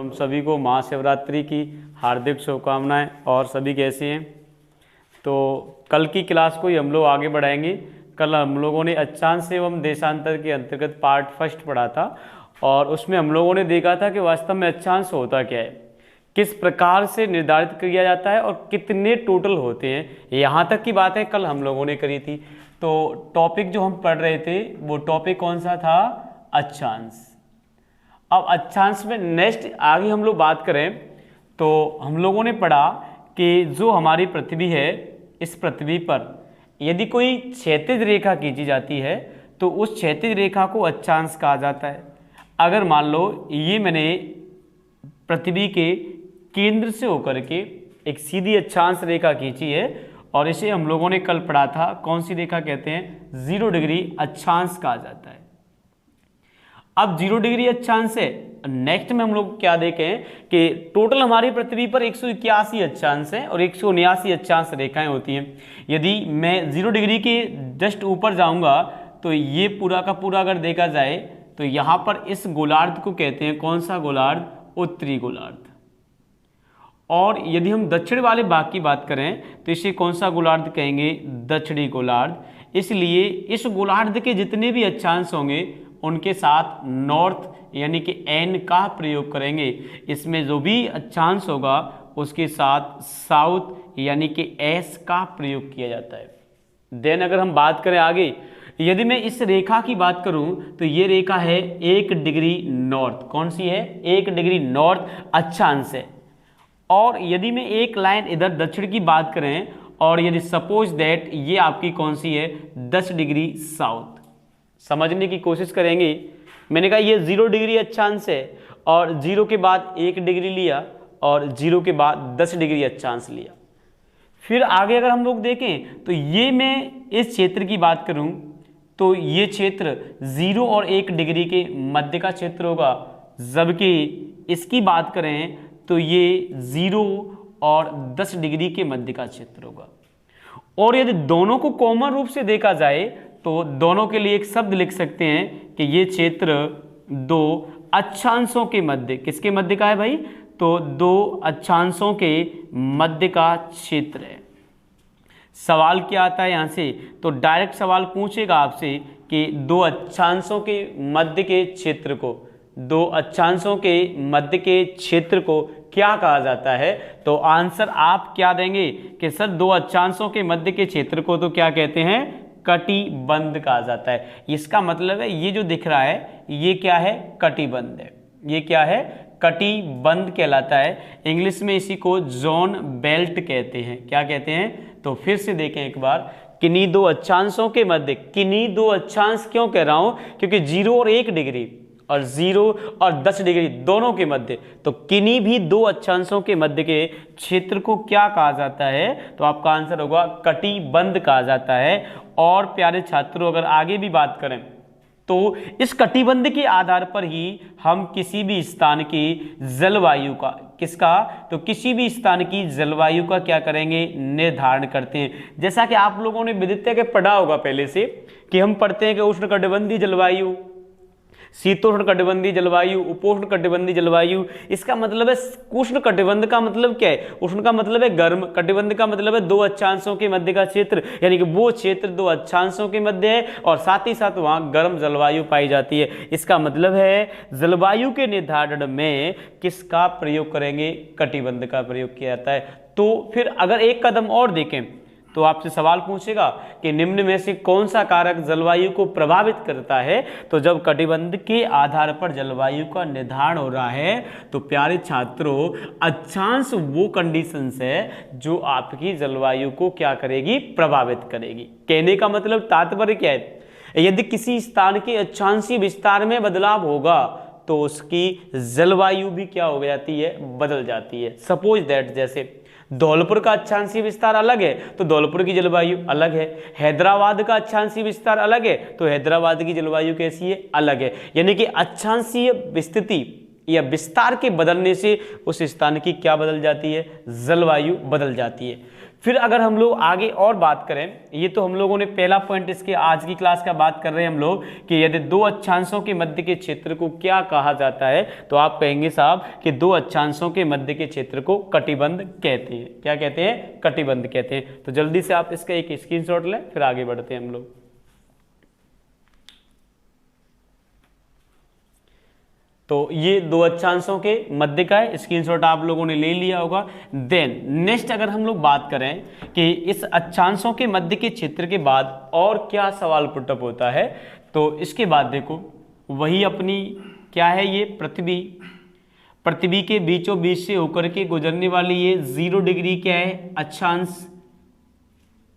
हम सभी को महाशिवरात्रि की हार्दिक शुभकामनाएं। और सभी कैसे हैं? तो कल की क्लास को ही हम लोग आगे बढ़ाएंगे। कल हम लोगों ने अक्षांश एवं देशांतर के अंतर्गत पार्ट फर्स्ट पढ़ा था और उसमें हम लोगों ने देखा था कि वास्तव में अक्षांश होता क्या है, किस प्रकार से निर्धारित किया जाता है और कितने टोटल होते हैं, यहाँ तक की बातें कल हम लोगों ने करी थी। तो टॉपिक जो हम पढ़ रहे थे वो टॉपिक कौन सा था? अक्षांश। अब अक्षांश में नेक्स्ट आगे हम लोग बात करें तो हम लोगों ने पढ़ा कि जो हमारी पृथ्वी है, इस पृथ्वी पर यदि कोई क्षैतिज रेखा खींची जाती है तो उस क्षैतिज रेखा को अक्षांश कहा जाता है। अगर मान लो ये मैंने पृथ्वी के केंद्र से होकर के एक सीधी अक्षांश रेखा खींची है और इसे हम लोगों ने कल पढ़ा था, कौन सी रेखा कहते हैं? 0 डिग्री अक्षांश कहा जाता है। अब 0 डिग्री अक्षांश है। नेक्स्ट में हम लोग क्या देखें कि टोटल हमारी पृथ्वी पर 181 अक्षांश है और 179 अक्षांश रेखाएं होती हैं। यदि मैं 0 डिग्री के जस्ट ऊपर जाऊंगा तो ये पूरा का पूरा अगर देखा जाए तो यहाँ पर इस गोलार्ध को कहते हैं कौन सा गोलार्ध? उत्तरी गोलार्ध। और यदि हम दक्षिण वाले भाग की बात करें तो इसे कौन सा गोलार्ध कहेंगे? दक्षिणी गोलार्ध। इसलिए इस गोलार्ध के जितने भी अक्षांश होंगे उनके साथ नॉर्थ यानी कि एन का प्रयोग करेंगे। इसमें जो भी अक्षांश होगा उसके साथ साउथ यानी कि एस का प्रयोग किया जाता है। देन अगर हम बात करें आगे, यदि मैं इस रेखा की बात करूं तो ये रेखा है 1 डिग्री नॉर्थ। कौन सी है? 1 डिग्री नॉर्थ अक्षांश है। और यदि मैं एक लाइन इधर दक्षिण की बात करें और यदि सपोज दैट ये आपकी कौन सी है? 10 डिग्री साउथ। समझने की कोशिश करेंगे। मैंने कहा ये 0 डिग्री अक्षांश है और 0 के बाद 1 डिग्री लिया और 0 के बाद 10 डिग्री अक्षांश लिया। फिर आगे अगर हम लोग देखें तो ये मैं इस क्षेत्र की बात करूं तो ये क्षेत्र 0 और 1 डिग्री के मध्य का क्षेत्र होगा, जबकि इसकी बात करें तो ये 0 और 10 डिग्री के मध्य का क्षेत्र होगा। और यदि दोनों को कॉमन रूप से देखा जाए तो दोनों के लिए एक शब्द लिख सकते हैं कि ये क्षेत्र 2 अक्षांशों के मध्य, किसके मध्य का है भाई? तो 2 अक्षांशों के मध्य का क्षेत्र है। सवाल क्या आता है यहाँ से? तो डायरेक्ट सवाल पूछेगा आपसे कि 2 अक्षांशों के मध्य के क्षेत्र को, 2 अक्षांशों के मध्य के क्षेत्र को क्या कहा जाता है? तो आंसर आप क्या देंगे कि सर 2 अक्षांशों के मध्य के क्षेत्र को तो क्या कहते हैं? कटिबंध कहा जाता है। इसका मतलब है ये जो दिख रहा है ये क्या है? कटिबंध है। ये क्या है? कटिबंध कहलाता है। इंग्लिश में इसी को जोन बेल्ट कहते हैं। क्या कहते हैं? तो फिर से देखें एक बार, किन्हीं 2 अक्षांशों के मध्य, किन्हीं 2 अक्षांश क्यों कह रहा हूं? क्योंकि 0 और 1 डिग्री और 0 और 10 डिग्री दोनों के मध्य, तो किन्हीं भी 2 अक्षांशों के मध्य के क्षेत्र को क्या कहा जाता है? तो आपका आंसर होगा कटिबंध कहा जाता है। और प्यारे छात्रों अगर आगे भी बात करें तो इस कटिबंध के आधार पर ही हम किसी भी स्थान की जलवायु का, किसका? तो किसी भी स्थान की जलवायु का क्या करेंगे? निर्धारण करते हैं। जैसा कि आप लोगों ने विदित्य के पढ़ा होगा पहले से कि हम पढ़ते हैं कि उष्णकटिबंधीय जलवायु, शीतोष्ण कटिबंधीय जलवायु, उपोष्ण कटिबंधीय जलवायु। इसका मतलब है उष्ण कटिबंध का मतलब क्या है? उष्ण का मतलब है गर्म, कटिबंध का मतलब है 2 अक्षांशों के मध्य का क्षेत्र, यानी कि वो क्षेत्र 2 अक्षांशों के मध्य है और साथ ही साथ वहां गर्म जलवायु पाई जाती है। इसका मतलब है जलवायु के निर्धारण में किसका प्रयोग करेंगे? कटिबंध का प्रयोग किया जाता है। तो फिर अगर एक कदम और देखें तो आपसे सवाल पूछेगा कि निम्न में से कौन सा कारक जलवायु को प्रभावित करता है? तो जब कटिबंध के आधार पर जलवायु का निर्धारण हो रहा है तो प्यारे छात्रों अक्षांश वो कंडीशंस है जो आपकी जलवायु को क्या करेगी? प्रभावित करेगी। कहने का मतलब तात्पर्य क्या है? यदि किसी स्थान के अक्षांशीय विस्तार में बदलाव होगा तो उसकी जलवायु भी क्या हो जाती है? बदल जाती है। सपोज दैट जैसे धौलपुर का अक्षांशीय विस्तार अलग है तो धौलपुर की जलवायु अलग है, हैदराबाद का अक्षांशीय विस्तार अलग है तो हैदराबाद की जलवायु कैसी है? अलग है। यानी कि अक्षांशीय स्थिति या विस्तार के बदलने से उस स्थान की क्या बदल जाती है? जलवायु बदल जाती है। फिर अगर हम लोग आगे और बात करें, ये तो हम लोगों ने पहला पॉइंट इसके आज की क्लास का बात कर रहे हैं हम लोग कि यदि दो अक्षांशों के मध्य के क्षेत्र को क्या कहा जाता है, तो आप कहेंगे साहब कि दो अक्षांशों के मध्य के क्षेत्र को कटिबंध कहते हैं। क्या कहते हैं? कटिबंध कहते हैं। तो जल्दी से आप इसका एक स्क्रीनशॉट लें, फिर आगे बढ़ते हैं हम लोग। तो ये दो अक्षांशों के मध्य का है, स्क्रीनशॉट आप लोगों ने ले लिया होगा। देन नेक्स्ट अगर हम लोग बात करें कि इस अक्षांशों के मध्य के क्षेत्र के बाद और क्या सवाल पुटअप होता है, तो इसके बाद देखो वही अपनी क्या है, ये पृथ्वी के बीचों बीच से होकर के गुजरने वाली ये 0 डिग्री क्या है, अक्षांश,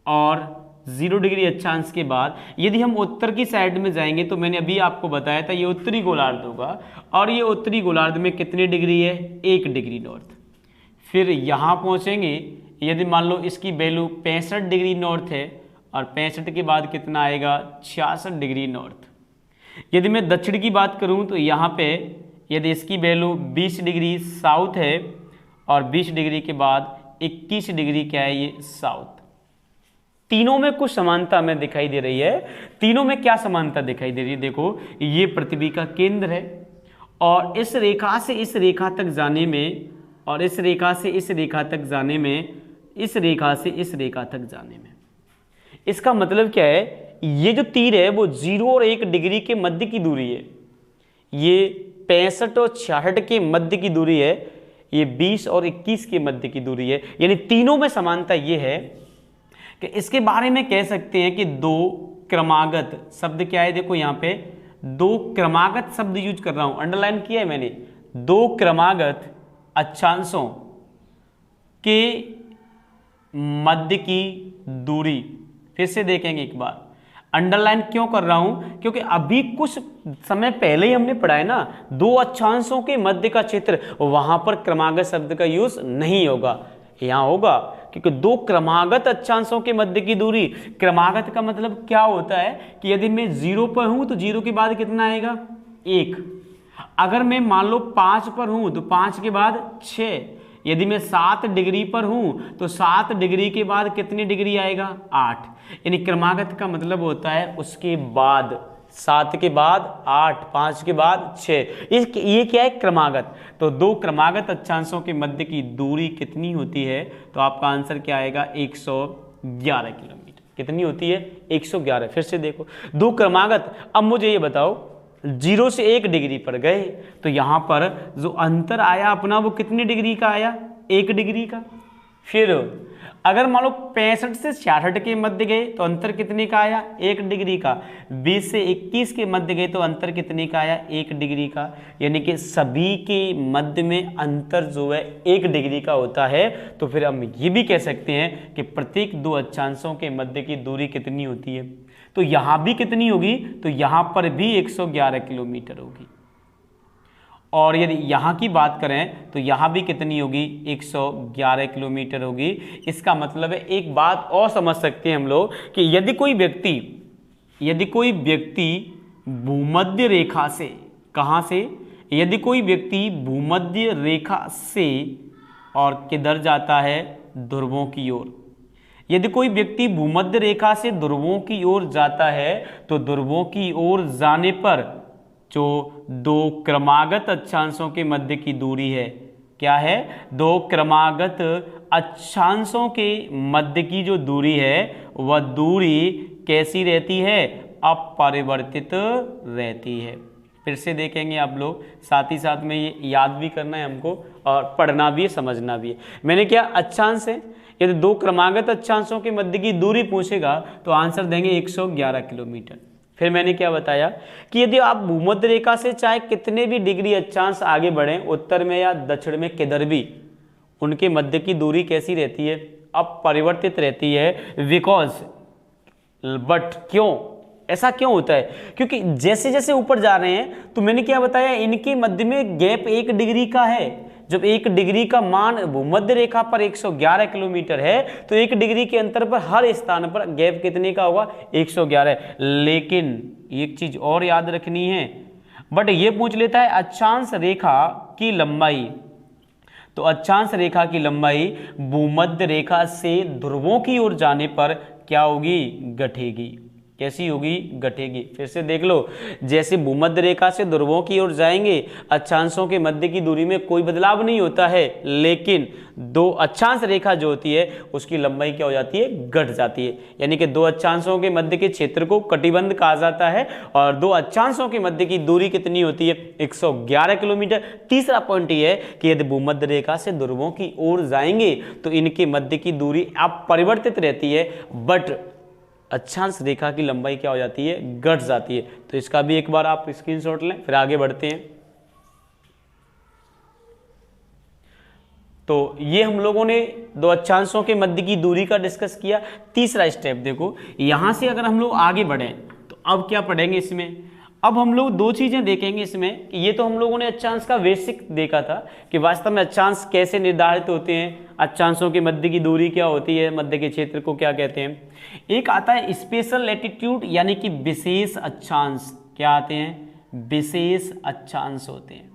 और 0 डिग्री अक्षांश के बाद यदि हम उत्तर की साइड में जाएंगे तो मैंने अभी आपको बताया था ये उत्तरी गोलार्ध होगा, और ये उत्तरी गोलार्ध में कितनी डिग्री है, 1 डिग्री नॉर्थ। फिर यहाँ पहुँचेंगे, यदि मान लो इसकी वैल्यू 65 डिग्री नॉर्थ है, और 65 के बाद कितना आएगा, 66 डिग्री नॉर्थ। यदि मैं दक्षिण की बात करूँ तो यहाँ पे यदि इसकी वैल्यू 20 डिग्री साउथ है, और 20 डिग्री के बाद 21 डिग्री क्या है, ये साउथ। तीनों में कुछ समानता हमें दिखाई दे रही है। तीनों में क्या समानता दिखाई दे रही है, देखो ये पृथ्वी का केंद्र है, और इस रेखा से इस रेखा तक जाने में, और इस रेखा से इस रेखा तक जाने में, इस रेखा से इस रेखा तक जाने में, इसका मतलब क्या है, ये जो तीर है वो 0 और 1 डिग्री के मध्य की दूरी है। ये 65 और 66 के मध्य की दूरी है, ये 20 और 21 के मध्य की दूरी है। यानी तीनों में समानता ये है कि इसके बारे में कह सकते हैं कि दो क्रमागत शब्द क्या है, देखो यहाँ पे दो क्रमागत शब्द यूज कर रहा हूं, अंडरलाइन किया है मैंने, दो क्रमागत अक्षांशों के मध्य की दूरी। फिर से देखेंगे एक बार, अंडरलाइन क्यों कर रहा हूं, क्योंकि अभी कुछ समय पहले ही हमने पढ़ा है ना, दो अक्षांशों के मध्य का क्षेत्र, वहां पर क्रमागत शब्द का यूज नहीं होगा, यहां होगा, क्योंकि दो क्रमागत अक्षांशों के मध्य की दूरी। क्रमागत का मतलब क्या होता है कि यदि मैं 0 पर हूं तो 0 के बाद कितना आएगा, 1। अगर मैं मान लो 5 पर हूं तो 5 के बाद 6। यदि मैं 7 डिग्री पर हूं तो 7 डिग्री के बाद कितनी डिग्री आएगा, 8। यानी क्रमागत का मतलब होता है उसके बाद, 7 के बाद 8, 5 के बाद 6, ये क्या है, क्रमागत। तो दो क्रमागत अक्षांशों के मध्य की दूरी कितनी होती है, तो आपका आंसर क्या आएगा, 111 किलोमीटर। कितनी होती है, 111। फिर से देखो दो क्रमागत। अब मुझे ये बताओ 0 से 1 डिग्री पर गए तो यहाँ पर जो अंतर आया अपना वो कितनी डिग्री का आया, 1 डिग्री का। फिर अगर मान लो 65 से 66 के मध्य गए तो अंतर कितने का आया, 1 डिग्री का। 20 से 21 के मध्य गए तो अंतर कितने का आया, 1 डिग्री का। यानी कि सभी के मध्य में अंतर जो है 1 डिग्री का होता है। तो फिर हम ये भी कह सकते हैं कि प्रत्येक दो अक्षांशों के मध्य की दूरी कितनी होती है। तो यहाँ भी कितनी होगी, तो यहाँ पर भी 111 किलोमीटर होगी। और यदि यहाँ की बात करें तो यहाँ भी कितनी होगी, 111 किलोमीटर होगी। इसका मतलब है एक बात और समझ सकते हैं हम लोग कि यदि कोई व्यक्ति भूमध्य रेखा से, कहाँ से, यदि कोई व्यक्ति भूमध्य रेखा से और किधर जाता है, ध्रुवों की ओर। यदि कोई व्यक्ति भूमध्य रेखा से ध्रुवों की ओर जाता है तो ध्रुवों की ओर जाने पर जो दो क्रमागत अक्षांशों के मध्य की दूरी है, क्या है, दो क्रमागत अक्षांशों के मध्य की जो दूरी है वह दूरी कैसी रहती है, अपरिवर्तित रहती है। फिर से देखेंगे आप लोग, साथ ही साथ में ये याद भी करना है हमको और पढ़ना भी है, समझना भी है। मैंने क्या, अक्षांश है, यदि दो क्रमागत अक्षांशों के मध्य की दूरी पूछेगा तो आंसर देंगे 111 किलोमीटर। फिर मैंने क्या बताया कि यदि आप भूमध्य रेखा से चाहे कितने भी डिग्री अक्षांश आगे बढ़ें, उत्तर में या दक्षिण में किधर भी, उनके मध्य की दूरी कैसी रहती है, अपरिवर्तित रहती है। बिकॉज, बट क्यों, ऐसा क्यों होता है, क्योंकि जैसे जैसे ऊपर जा रहे हैं तो मैंने क्या बताया, इनके मध्य में गैप 1 डिग्री का है। जब 1 डिग्री का मान भूमध्य रेखा पर 111 किलोमीटर है तो 1 डिग्री के अंतर पर हर स्थान पर गैप कितने का होगा, 111। लेकिन एक चीज और याद रखनी है, बट ये पूछ लेता है अक्षांश रेखा की लंबाई। तो अक्षांश रेखा की लंबाई भूमध्य रेखा से ध्रुवों की ओर जाने पर क्या होगी, घटेगी। कैसी होगी, घटेगी। फिर से देख लो, जैसे भूमध्य रेखा से ध्रुवों की ओर जाएंगे अक्षांशों के मध्य की दूरी में कोई बदलाव नहीं होता है, लेकिन दो अक्षांश रेखा जो होती है उसकी लंबाई क्या हो जाती है, घट जाती है। यानी कि दो अक्षांशों के मध्य के क्षेत्र को कटिबंध कहा जाता है और दो अक्षांशों के मध्य की दूरी कितनी होती है, 111 किलोमीटर। तीसरा पॉइंट ये है कि यदि भूमध्य रेखा से ध्रुवों की ओर जाएंगे तो इनके मध्य की दूरी अपरिवर्तित रहती है, बट अक्षांश रेखा की लंबाई क्या हो जाती है, घट जाती है। तो इसका भी एक बार आप स्क्रीनशॉट लें, फिर आगे बढ़ते हैं। तो ये हम लोगों ने दो अक्षांशों के मध्य की दूरी का डिस्कस किया। तीसरा स्टेप देखो, यहां से अगर हम लोग आगे बढ़ें तो अब क्या पढ़ेंगे इसमें, अब हम लोग दो चीजें देखेंगे इसमें। कि ये तो हम लोगों ने अक्षांश का बेसिक देखा था कि वास्तव में अक्षांश कैसे निर्धारित होते हैं, अक्षांशों के मध्य की दूरी क्या होती है, मध्य के क्षेत्र को क्या कहते हैं। एक आता है स्पेशल लैटिट्यूड यानी कि विशेष अक्षांश। क्या आते हैं, विशेष अक्षांश होते हैं।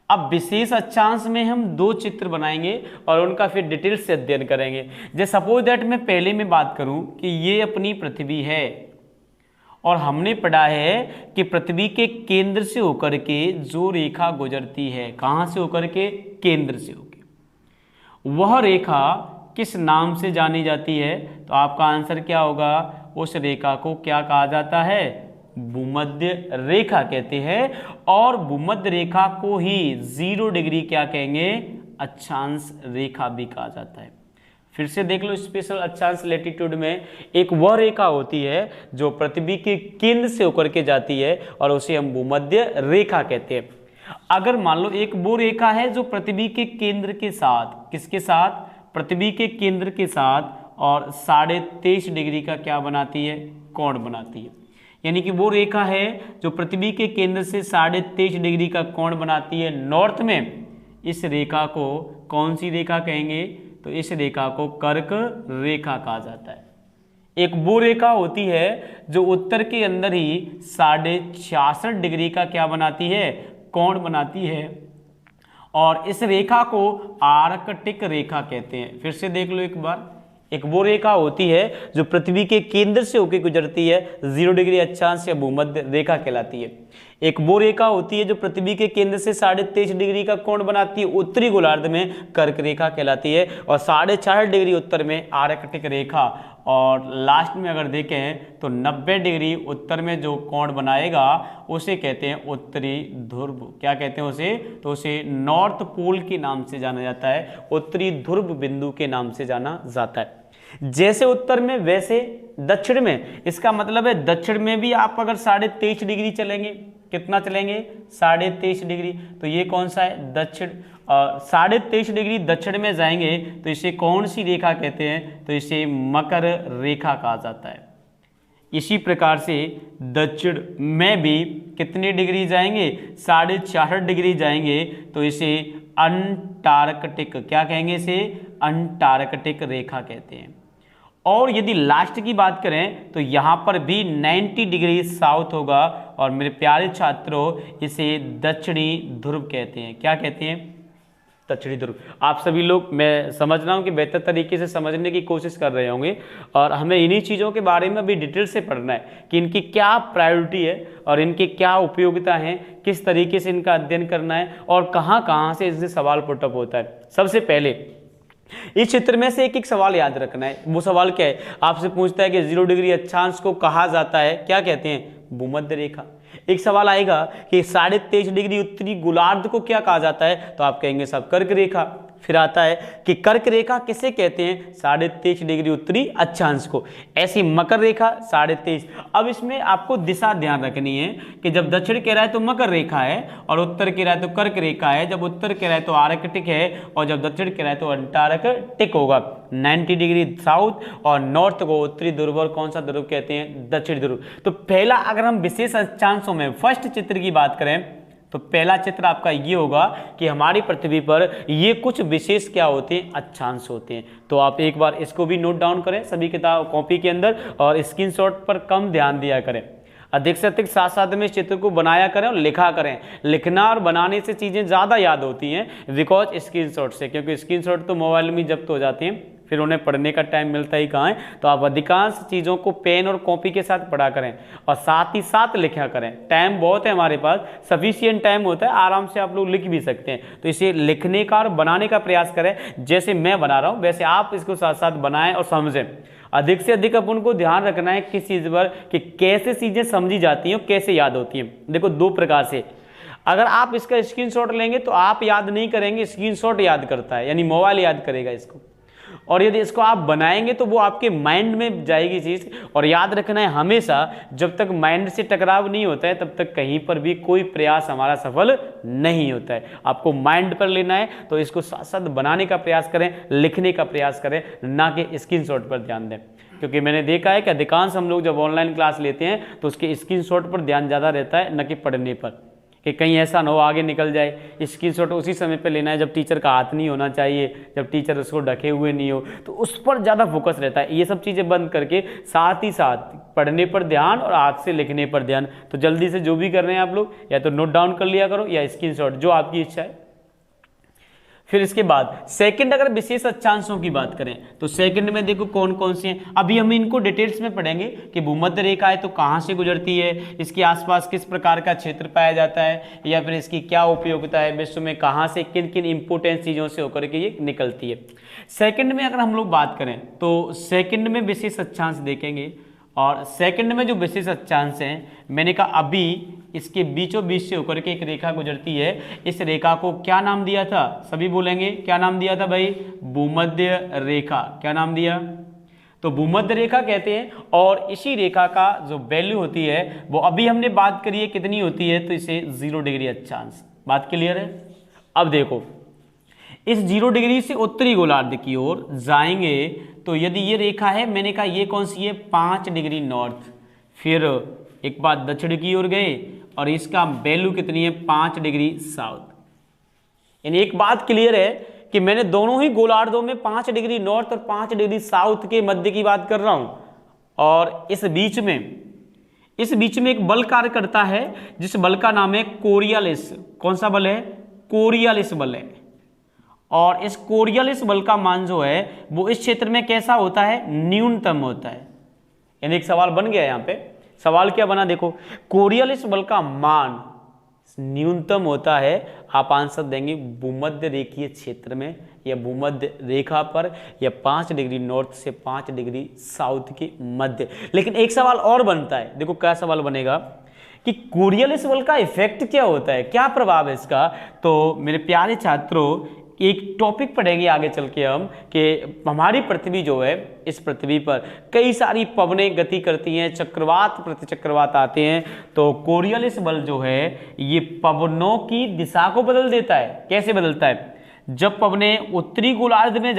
अब विशेष अक्षांश में हम दो चित्र बनाएंगे और उनका फिर डिटेल से अध्ययन करेंगे। जैसे सपोज दैट मैं पहले में बात करूं कि ये अपनी पृथ्वी है और हमने पढ़ा है कि पृथ्वी के केंद्र से होकर के जो रेखा गुजरती है, कहां से होकर के, केंद्र से होकर, वह रेखा किस नाम से जानी जाती है। तो आपका आंसर क्या होगा, उस रेखा को क्या कहा जाता है, भूमध्य रेखा कहते हैं। और भूमध्य रेखा को ही 0 डिग्री क्या कहेंगे, अक्षांश रेखा भी कहा जाता है। फिर से देख लो, स्पेशल अक्षांश लैटिट्यूड में एक वह रेखा होती है जो पृथ्वी के केंद्र से होकर के जाती है और उसे हम भूमध्य रेखा कहते हैं। अगर मान लो एक वो रेखा है जो पृथ्वी के केंद्र के साथ, किसके साथ, पृथ्वी के केंद्र के साथ और 23.5 डिग्री का क्या बनाती है, कोण बनाती है। यानी कि वो रेखा है जो पृथ्वी के केंद्र से 23.5 डिग्री का कोण बनाती है नॉर्थ में। इस रेखा को कौन सी रेखा कहेंगे, तो इस रेखा को कर्क रेखा कहा जाता है। एक वो रेखा होती है जो उत्तर के अंदर ही 66.5 डिग्री का क्या बनाती है, कोण बनाती है और इस रेखा को आर्कटिक रेखा कहते हैं। फिर से देख लो एक बार, एक वो रेखा होती है जो पृथ्वी के केंद्र से होकर गुजरती है, 0 डिग्री अक्षांश या भूमध्य रेखा कहलाती है। एक वो रेखा होती है जो पृथ्वी के केंद्र से 23.5 डिग्री का कोण बनाती है, उत्तरी गोलार्ध में कर्क रेखा कहलाती है और 66 डिग्री उत्तर में आर्कटिक रेखा। और लास्ट में अगर देखें तो 90 डिग्री उत्तर में जो कोण बनाएगा उसे कहते हैं उत्तरी ध्रुव। क्या कहते हैं उसे, तो उसे नॉर्थ पोल के नाम से जाना जाता है, उत्तरी ध्रुव बिंदु के नाम से जाना जाता है। जैसे उत्तर में वैसे दक्षिण में, इसका मतलब है दक्षिण में भी आप अगर 23.5 डिग्री चलेंगे, कितना चलेंगे, 23.5 डिग्री, तो ये कौन सा है, दक्षिण। 23.5 डिग्री दक्षिण में जाएंगे तो इसे कौन सी रेखा कहते हैं, तो इसे मकर रेखा कहा जाता है। इसी प्रकार से दक्षिण में भी कितने डिग्री जाएंगे, 66 डिग्री जाएंगे तो इसे अंटार्कटिक, क्या कहेंगे, इसे अंटार्कटिक रेखा कहते हैं। और यदि लास्ट की बात करें तो यहाँ पर भी 90 डिग्री साउथ होगा और मेरे प्यारे छात्रों इसे दक्षिणी ध्रुव कहते हैं। क्या कहते हैं, दक्षिणी ध्रुव। आप सभी लोग, मैं समझ रहा हूँ कि बेहतर तरीके से समझने की कोशिश कर रहे होंगे और हमें इन्हीं चीज़ों के बारे में भी डिटेल से पढ़ना है कि इनकी क्या प्रायोरिटी है और इनकी क्या उपयोगिता है, किस तरीके से इनका अध्ययन करना है और कहाँ कहाँ से इससे सवाल पुटअप होता है। सबसे पहले इस चित्र में से एक एक सवाल याद रखना है। वो सवाल क्या है, आपसे पूछता है कि 0 डिग्री अक्षांश को कहा जाता है, क्या कहते हैं, भूमध्य रेखा। एक सवाल आएगा कि 23.5 डिग्री उत्तरी गोलार्ध को क्या कहा जाता है, तो आप कहेंगे सब कर्क रेखा। फिर आता है कि कर्क रेखा किसे कहते हैं, 23.5 डिग्री उत्तरी अक्षांश को। ऐसी मकर रेखा 23.5। अब इसमें आपको दिशा ध्यान रखनी है कि जब दक्षिण कह रहा है तो मकर रेखा है और उत्तर कह रहा है तो कर्क रेखा है, जब उत्तर कह रहा है तो आर्कटिक है और जब दक्षिण कह रहा है तो अंटार्कटिक होगा। 90 डिग्री साउथ और नॉर्थ को उत्तरी ध्रुव और कौन सा ध्रुव कहते हैं, दक्षिण ध्रुव। तो पहला, अगर हम विशेष अक्षांशों में फर्स्ट चित्र की बात करें तो पहला चित्र आपका ये होगा कि हमारी पृथ्वी पर ये कुछ विशेष क्या होते हैं, अक्षांश होते हैं। तो आप एक बार इसको भी नोट डाउन करें सभी किताब कॉपी के अंदर और स्क्रीनशॉट पर कम ध्यान दिया करें। अधिक से अधिक साथ साथ में इस चित्र को बनाया करें और लिखा करें। लिखना और बनाने से चीज़ें ज़्यादा याद होती हैं बिकॉज स्क्रीनशॉट से, क्योंकि स्क्रीनशॉट तो मोबाइल में जब्त हो जाती हैं, फिर उन्हें पढ़ने का टाइम मिलता ही कहाँ है। तो आप अधिकांश चीज़ों को पेन और कॉपी के साथ पढ़ा करें और साथ ही साथ लिखा करें। टाइम बहुत है हमारे पास, सफिशिएंट टाइम होता है, आराम से आप लोग लिख भी सकते हैं। तो इसे लिखने का और बनाने का प्रयास करें, जैसे मैं बना रहा हूँ वैसे आप इसको साथ साथ बनाएं और समझें। अधिक से अधिक अपन को ध्यान रखना है किस चीज़ पर कि कैसे चीज़ें समझी जाती हैं और कैसे याद होती हैं। देखो दो प्रकार से, अगर आप इसका स्क्रीनशॉट लेंगे तो आप याद नहीं करेंगे, स्क्रीनशॉट याद करता है, यानी मोबाइल याद करेगा इसको। और यदि इसको आप बनाएंगे तो वो आपके माइंड में जाएगी चीज़। और याद रखना है हमेशा, जब तक माइंड से टकराव नहीं होता है तब तक कहीं पर भी कोई प्रयास हमारा सफल नहीं होता है। आपको माइंड पर लेना है तो इसको साथ साथ बनाने का प्रयास करें, लिखने का प्रयास करें, ना कि स्क्रीनशॉट पर ध्यान दें। क्योंकि मैंने देखा है कि अधिकांश हम लोग जब ऑनलाइन क्लास लेते हैं तो उसके स्क्रीनशॉट पर ध्यान ज़्यादा रहता है, न कि पढ़ने पर, कि कहीं ऐसा ना हो आगे निकल जाए। स्क्रीनशॉट उसी समय पे लेना है जब टीचर का हाथ नहीं होना चाहिए, जब टीचर उसको ढके हुए नहीं हो, तो उस पर ज़्यादा फोकस रहता है। ये सब चीज़ें बंद करके साथ ही साथ पढ़ने पर ध्यान और हाथ से लिखने पर ध्यान। तो जल्दी से जो भी कर रहे हैं आप लोग या तो नोट डाउन कर लिया करो या स्क्रीनशॉट, जो आपकी इच्छा है। फिर इसके बाद सेकंड, अगर विशेष अक्षांशों की बात करें तो सेकंड में देखो कौन कौन से हैं। अभी हम इनको डिटेल्स में पढ़ेंगे कि भूमध्य रेखा है तो कहाँ से गुजरती है, इसके आसपास किस प्रकार का क्षेत्र पाया जाता है, या फिर इसकी क्या उपयोगिता है, विश्व में कहाँ से किन किन इंपोर्टेंट चीज़ों से होकर के ये निकलती है। सेकंड में अगर हम लोग बात करें तो सेकंड में विशेष अक्षांश देखेंगे। और सेकंड में जो विशेष अक्षांश हैं, मैंने कहा अभी इसके बीचों बीच से होकर के एक रेखा गुजरती है। इस रेखा को क्या नाम दिया था, सभी बोलेंगे क्या नाम दिया था भाई, भूमध्य रेखा। क्या नाम दिया, तो भूमध्य रेखा कहते हैं। और इसी रेखा का जो वैल्यू होती है वो अभी हमने बात करी है कितनी होती है, तो इसे 0 डिग्री अक्षांश। बात क्लियर है। अब देखो इस 0 डिग्री से उत्तरी गोलार्ध की ओर जाएंगे तो यदि ये रेखा है, मैंने कहा ये कौन सी है, 5 डिग्री नॉर्थ। फिर एक बात दक्षिण की ओर गए और इसका वैल्यू कितनी है, 5 डिग्री साउथ। यानी एक बात क्लियर है कि मैंने दोनों ही गोलार्धों में 5 डिग्री नॉर्थ और 5 डिग्री साउथ के मध्य की बात कर रहा हूं। और इस बीच में एक बल कार्य करता है जिस बल का नाम है कोरियालिस। कौन सा बल है, कोरियालिस बल है। और इस कोरियालिस बल का मान जो है वो इस क्षेत्र में कैसा होता है, न्यूनतम होता है। यानी एक सवाल बन गया यहाँ पे। सवाल क्या बना, देखो कोरियालिस बल का मान न्यूनतम होता है। आप आंसर देंगे भूमध्य रेखीय क्षेत्र में या भूमध्य रेखा पर, या 5 डिग्री नॉर्थ से 5 डिग्री साउथ के मध्य। लेकिन एक सवाल और बनता है, देखो क्या सवाल बनेगा कि कोरियालिस बल का इफेक्ट क्या होता है, क्या प्रभाव है इसका। तो मेरे प्यारे छात्रों एक टॉपिक पढ़ेंगे आगे चल के हम कि हमारी पृथ्वी जो है, इस पृथ्वी पर कई सारी पवनें गति करती हैं, चक्रवात प्रतिचक्रवात आते हैं। तो कोरियालिस बल जो है ये पवनों की दिशा को बदल देता है। कैसे बदलता है, जब पवनें उत्तरी गोलार्ध में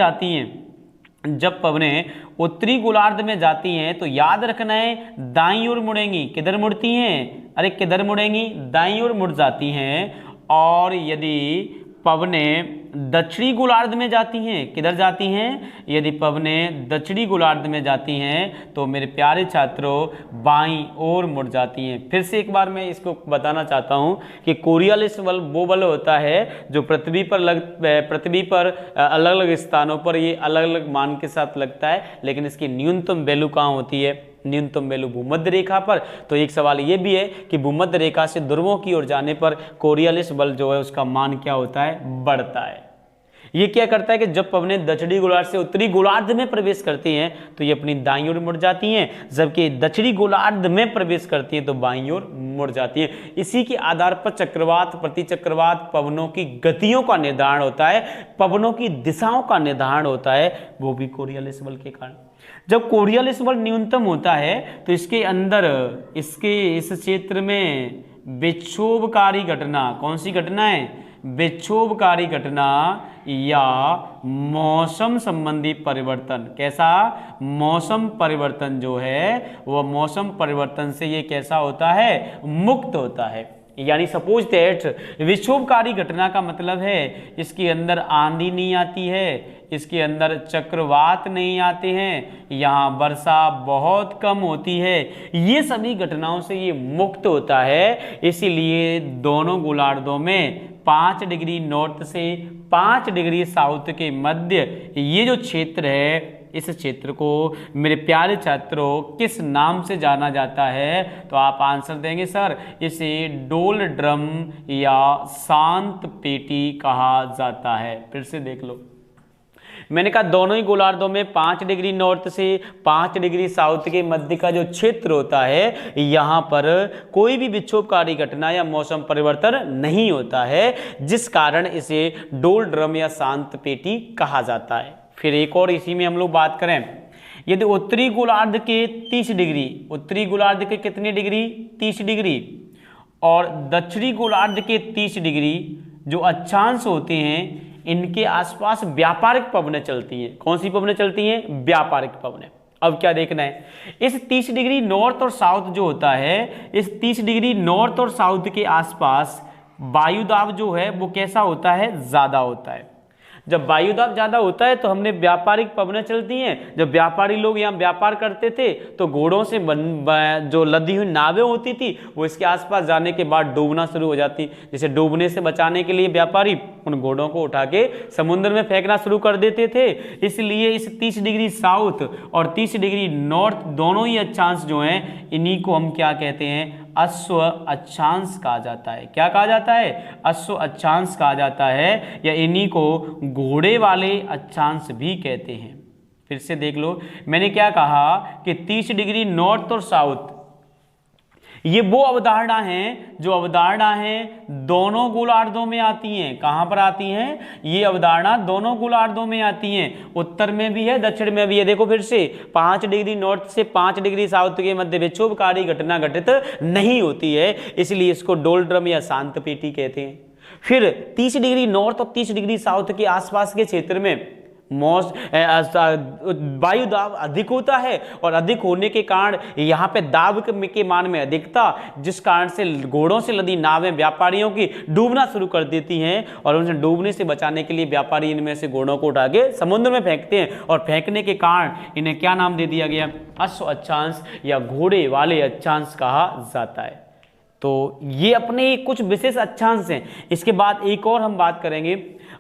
जाती हैं, तो याद रखना है दाईं ओर मुड़ेंगी। किधर मुड़ती हैं, अरे किधर मुड़ेंगी, दाईं ओर मुड़ जाती हैं। और यदि पवनें दक्षिणी गोलार्ध में जाती हैं, किधर जाती हैं, यदि पवनें दक्षिणी गोलार्ध में जाती हैं तो मेरे प्यारे छात्रों बाईं ओर मुड़ जाती हैं। फिर से एक बार मैं इसको बताना चाहता हूं कि कोरियालिस बल वो बल होता है जो पृथ्वी पर अलग अलग स्थानों पर ये अलग अलग मान के साथ लगता है, लेकिन इसकी न्यूनतम वैल्यू कहाँ होती है, न्यूनतम वैल्यू भूमध्य रेखा पर। तो एक सवाल ये भी है कि भूमध्य रेखा से ध्रुवों की ओर जाने पर कोरियालिस बल जो है उसका मान क्या होता है, बढ़ता है। ये क्या करता है कि जब पवनें दक्षिणी गोलार्ध से उत्तरी गोलार्ध में प्रवेश करती हैं तो ये अपनी दाईं ओर मुड़ जाती हैं, जबकि दक्षिणी गोलार्ध में प्रवेश करती हैं तो बाईं ओर मुड़ जाती हैं। इसी के आधार पर चक्रवात प्रतिचक्रवात पवनों की गतियों का निर्धारण होता है, पवनों की दिशाओं का निर्धारण होता है, वो भी कोरियालिस बल के कारण। जब कोरियालिस बल न्यूनतम होता है तो इसके अंदर इस क्षेत्र में विक्षोभकारी घटना, कौन सी घटना है, विक्षोभकारी घटना या मौसम संबंधी परिवर्तन। कैसा, मौसम परिवर्तन जो है वह मौसम परिवर्तन से ये कैसा होता है, मुक्त होता है। यानी सपोज दैट विक्षोभकारी घटना का मतलब है इसके अंदर आंधी नहीं आती है, इसके अंदर चक्रवात नहीं आते हैं, यहाँ वर्षा बहुत कम होती है, ये सभी घटनाओं से ये मुक्त होता है। इसीलिए दोनों गोलार्धों में 5 डिग्री नॉर्थ से 5 डिग्री साउथ के मध्य ये जो क्षेत्र है, इस क्षेत्र को मेरे प्यारे छात्रों किस नाम से जाना जाता है? तो आप आंसर देंगे सर इसे डोलड्रम या शांत पेटी कहा जाता है। फिर से देख लो, मैंने कहा दोनों ही गोलार्धों में 5 डिग्री नॉर्थ से 5 डिग्री साउथ के मध्य का जो क्षेत्र होता है, यहाँ पर कोई भी विक्षोभकारी घटना या मौसम परिवर्तन नहीं होता है, जिस कारण इसे डोलड्रम या शांत पेटी कहा जाता है। फिर एक और इसी में हम लोग बात करें, यदि उत्तरी गोलार्ध के 30 डिग्री, उत्तरी गोलार्ध के कितने डिग्री? 30 डिग्री, और दक्षिणी गोलार्ध के 30 डिग्री जो अक्षांश होते हैं, इनके आसपास व्यापारिक पवनें चलती हैं। कौन सी पवनें चलती हैं? व्यापारिक पवनें। अब क्या देखना है, इस 30 डिग्री नॉर्थ और साउथ जो होता है, इस 30 डिग्री नॉर्थ और साउथ के आसपास वायुदाब जो है वो कैसा होता है? ज़्यादा होता है। जब वायुदाब ज़्यादा होता है तो हमने व्यापारिक पवनें चलती हैं। जब व्यापारी लोग यहाँ व्यापार करते थे तो घोड़ों से जो लदी हुई नावें होती थी वो इसके आसपास जाने के बाद डूबना शुरू हो जाती। जैसे डूबने से बचाने के लिए व्यापारी उन घोड़ों को उठा के समुद्र में फेंकना शुरू कर देते थे। इसलिए इस 30 डिग्री साउथ और 30 डिग्री नॉर्थ दोनों ही अक्षांश जो हैं, इन्हीं को हम क्या कहते हैं? अश्व अक्षांश कहा जाता है। क्या कहा जाता है? अश्व अक्षांश कहा जाता है, या इन्हीं को घोड़े वाले अक्षांश भी कहते हैं। फिर से देख लो, मैंने क्या कहा कि 30 डिग्री नॉर्थ और साउथ ये वो अवधारणा है जो अवधारणा है दोनों गोलार्धों में आती हैं। कहां पर आती हैं? ये अवधारणा दोनों गोलार्धों में आती हैं, उत्तर में भी है, दक्षिण में भी है। देखो फिर से 5 डिग्री नॉर्थ से 5 डिग्री साउथ के मध्य विक्षोभकारी घटना घटित नहीं होती है, इसलिए इसको डोलड्रम या शांत पेटी कहते हैं। फिर 30 डिग्री नॉर्थ और 30 डिग्री साउथ के आसपास के क्षेत्र में वायु दाब अधिक होता है, और अधिक होने के कारण यहाँ पे दाब के मान में अधिकता, जिस कारण से घोड़ों से लदी नावें व्यापारियों की डूबना शुरू कर देती हैं, और उनसे डूबने से बचाने के लिए व्यापारी इनमें से घोड़ों को उठा के समुद्र में फेंकते हैं, और फेंकने के कारण इन्हें क्या नाम दे दिया गया? अश्व अक्षांश या घोड़े वाले अक्षांश कहा जाता है। तो ये अपने कुछ विशेष अक्षांश हैं। इसके बाद एक और हम बात करेंगे।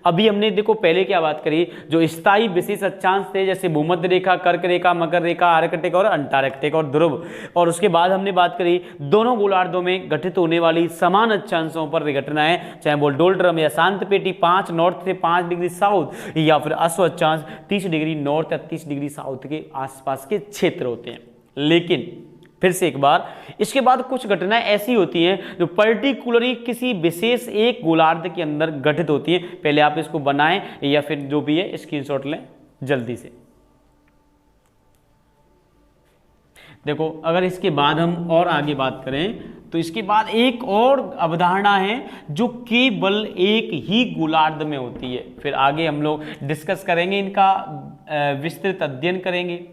अभी हमने देखो पहले क्या बात करी, जो स्थायी विशेष अक्षांश थे जैसे भूमध्य रेखा, कर्क रेखा, मकर रेखा, आर्कटिक और अंटार्कटिक और ध्रुव, और उसके बाद हमने बात करी दोनों गोलार्धों में घटित होने वाली समान अक्षांशों पर घटनाएं, चाहे वो डोलड्रम या शांत पेटी 5 नॉर्थ से 5 डिग्री साउथ, या फिर अश्व अक्षांश 30 डिग्री नॉर्थ या 30 डिग्री साउथ के आसपास के क्षेत्र होते हैं। लेकिन फिर से एक बार, इसके बाद कुछ घटनाएं ऐसी होती हैं जो पर्टिकुलरली किसी विशेष एक गोलार्ध के अंदर घटित होती है। पहले आप इसको बनाएं या फिर जो भी है स्क्रीनशॉट लें जल्दी से। देखो अगर इसके बाद हम और आगे बात करें तो इसके बाद एक और अवधारणा है जो केवल एक ही गोलार्ध में होती है। फिर आगे हम लोग डिस्कस करेंगे, इनका विस्तृत अध्ययन करेंगे।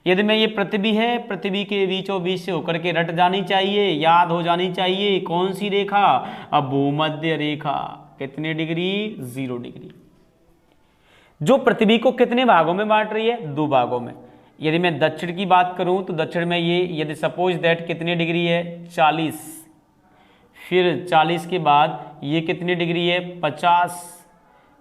यदि में ये पृथ्वी है, पृथ्वी के बीचों बीच से होकर के रट जानी चाहिए, याद हो जानी चाहिए। कौन सी रेखा? अब भूमध्य रेखा। कितने डिग्री? 0 डिग्री। जो पृथ्वी को कितने भागों में बांट रही है? 2 भागों में। यदि मैं दक्षिण की बात करूं तो दक्षिण में ये यदि सपोज दैट कितने डिग्री है? 40। फिर 40 के बाद ये कितनी डिग्री है? 50।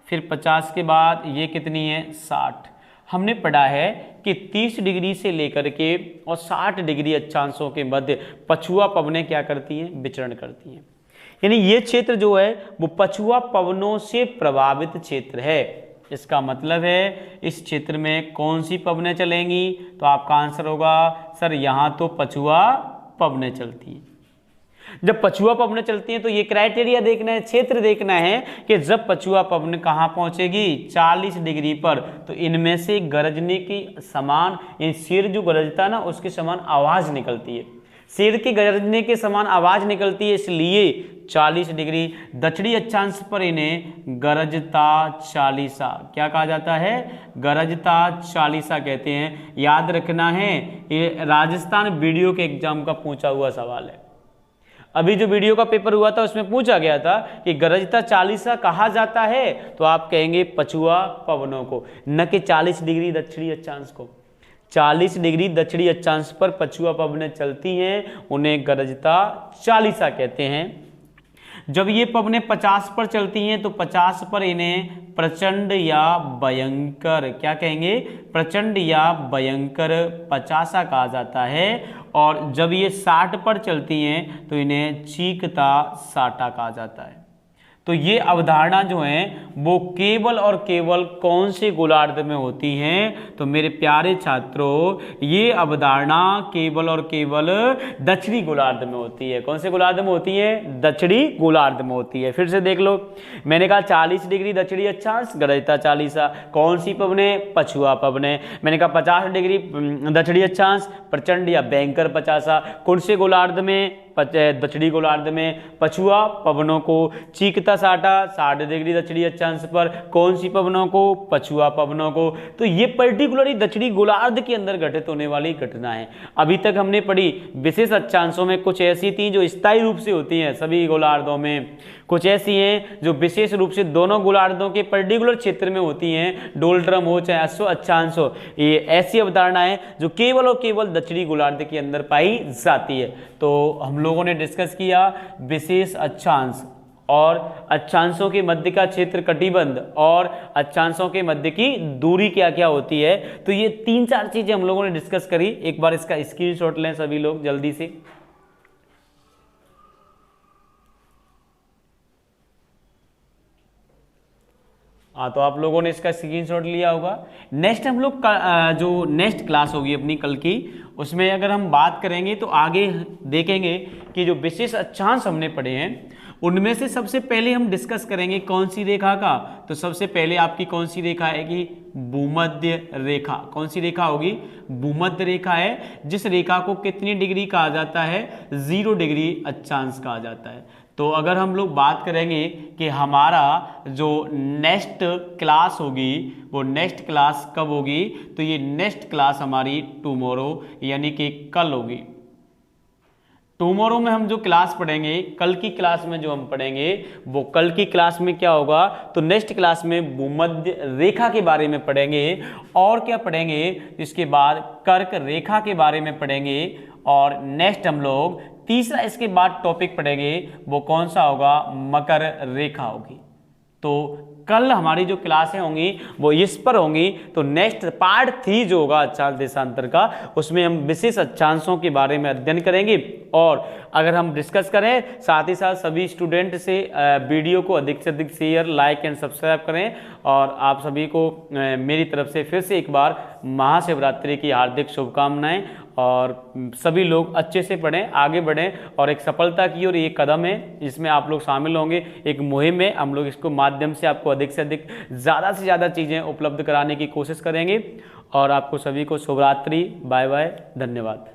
फिर 50 के बाद ये कितनी है? 60। हमने पढ़ा है कि 30 डिग्री से लेकर के और 60 डिग्री अक्षांशों के मध्य पछुआ पवनें क्या करती हैं? विचरण करती हैं। यानी ये क्षेत्र जो है वो पछुआ पवनों से प्रभावित क्षेत्र है। इसका मतलब है इस क्षेत्र में कौन सी पवनें चलेंगी? तो आपका आंसर होगा सर यहाँ तो पछुआ पवनें चलती हैं। जब पछुआ पवनें चलती हैं तो ये क्राइटेरिया देखना है, क्षेत्र देखना है कि जब पछुआ पवन कहाँ पहुंचेगी? 40 डिग्री पर, तो इनमें से गरजने की समान, शेर जो गरजता है ना उसके समान आवाज निकलती है। शेर के गरजने के समान आवाज निकलती है, इसलिए 40 डिग्री दक्षिणी अक्षांश पर इन्हें गरजता चालीसा क्या कहा जाता है? गरजता चालीसा कहते हैं। याद रखना है, ये राजस्थान वीडियो के एग्जाम का पूछा हुआ सवाल है। अभी जो वीडियो का पेपर हुआ था उसमें पूछा गया था कि गरजता चालीसा कहा जाता है, तो आप कहेंगे पछुआ पवनों को, न कि 40 डिग्री दक्षिणी अक्षांश को। 40 डिग्री दक्षिणी अक्षांश पर पछुआ पवनें चलती हैं, उन्हें गरजता चालीसा कहते हैं। जब ये पवनें 50 पर चलती हैं तो 50 पर इन्हें प्रचंड या भयंकर, क्या कहेंगे, प्रचंड या भयंकर पचासा कहा जाता है। और जब ये 60 पर चलती हैं तो इन्हें चीकता साटा कहा जाता है। तो ये अवधारणा जो है वो केवल और केवल कौन से गोलार्ध में होती हैं? तो मेरे प्यारे छात्रों, ये अवधारणा केवल और केवल दक्षिणी गोलार्ध में होती है। कौन से गोलार्ध में होती है? दक्षिणी गोलार्ध में होती है। फिर से देख लो, मैंने कहा 40 डिग्री दक्षिणी अक्षांश, गरजता चालीसा। कौन सी पवनें? पछुआ पवनें। मैंने कहा 50 डिग्री दक्षिणी अक्षांश, प्रचंड या भयंकर पचासा। कौन से गोलार्ध में? दक्षिणी गोलार्ध में पछुआ पवनों को। चीकता साटा 60 डिग्री दक्षिणी अक्षांश पर, कौन सी पवनों को? पछुआ पवनों को। तो ये पर्टिकुलरली दक्षिणी गोलार्ध के अंदर घटित होने वाली घटना है। अभी तक हमने पढ़ी विशेष अक्षांशों में कुछ ऐसी थी जो स्थायी रूप से होती हैं सभी गोलार्धों में, कुछ ऐसी हैं जो विशेष रूप से दोनों गोलार्धों के पर्टिकुलर क्षेत्र में होती हैं, डोलड्रम हो चाहे अश्व अक्षांश हो। ये ऐसी अवधारणा है जो केवल और केवल दक्षिणी गोलार्ध के अंदर पाई जाती है। तो हम लोगों ने डिस्कस किया विशेष अक्षांश और अक्षांशों के मध्य का क्षेत्र कटिबंध और अक्षांशों के मध्य की दूरी क्या क्या होती है। तो ये 3-4 चीजें हम लोगों ने डिस्कस करी। एक बार इसका स्क्रीनशॉट लें सभी लोग जल्दी से। हाँ, तो आप लोगों ने इसका स्क्रीनशॉट लिया होगा। नेक्स्ट हम लोग जो नेक्स्ट क्लास होगी अपनी कल की, उसमें अगर हम बात करेंगे तो आगे देखेंगे कि जो विशेष अक्षांश हमने पढ़े हैं उनमें से सबसे पहले हम डिस्कस करेंगे कौन सी रेखा का। तो सबसे पहले आपकी कौन सी रेखा आएगी? भूमध्य रेखा। कौन सी रेखा होगी? भूमध्य रेखा है, जिस रेखा को कितनी डिग्री कहा जाता है? 0 डिग्री अक्षांश कहा जाता है। तो अगर हम लोग बात करेंगे कि हमारा जो नेक्स्ट क्लास होगी वो नेक्स्ट क्लास कब होगी, तो ये नेक्स्ट क्लास हमारी टुमारो यानी कि कल होगी। टुमारो में हम जो क्लास पढ़ेंगे, कल की क्लास में जो हम पढ़ेंगे वो कल की क्लास में क्या होगा, तो नेक्स्ट क्लास में भूमध्य रेखा के बारे में पढ़ेंगे। और क्या पढ़ेंगे? इसके बाद कर्क रेखा के बारे में पढ़ेंगे। और नेक्स्ट हम लोग तीसरा इसके बाद टॉपिक पढ़ेंगे, वो कौन सा होगा? मकर रेखा होगी। तो कल हमारी जो क्लासें होंगी वो इस पर होंगी। तो नेक्स्ट पार्ट 3 जो होगा अक्षांश देशांतर का, उसमें हम विशेष अक्षांशों के बारे में अध्ययन करेंगे। और अगर हम डिस्कस करें, साथ ही साथ सभी स्टूडेंट से वीडियो को अधिक से अधिक शेयर, लाइक एंड सब्सक्राइब करें। और आप सभी को मेरी तरफ से फिर से एक बार महाशिवरात्रि की हार्दिक शुभकामनाएं। और सभी लोग अच्छे से पढ़ें, आगे बढ़ें और एक सफलता की ओर ये कदम है, इसमें आप लोग शामिल होंगे। एक मुहिम में हम लोग इसको माध्यम से आपको अधिक से अधिक ज़्यादा से ज़्यादा चीज़ें उपलब्ध कराने की कोशिश करेंगे। और आपको सभी को शुभरात्रि, बाय बाय, धन्यवाद।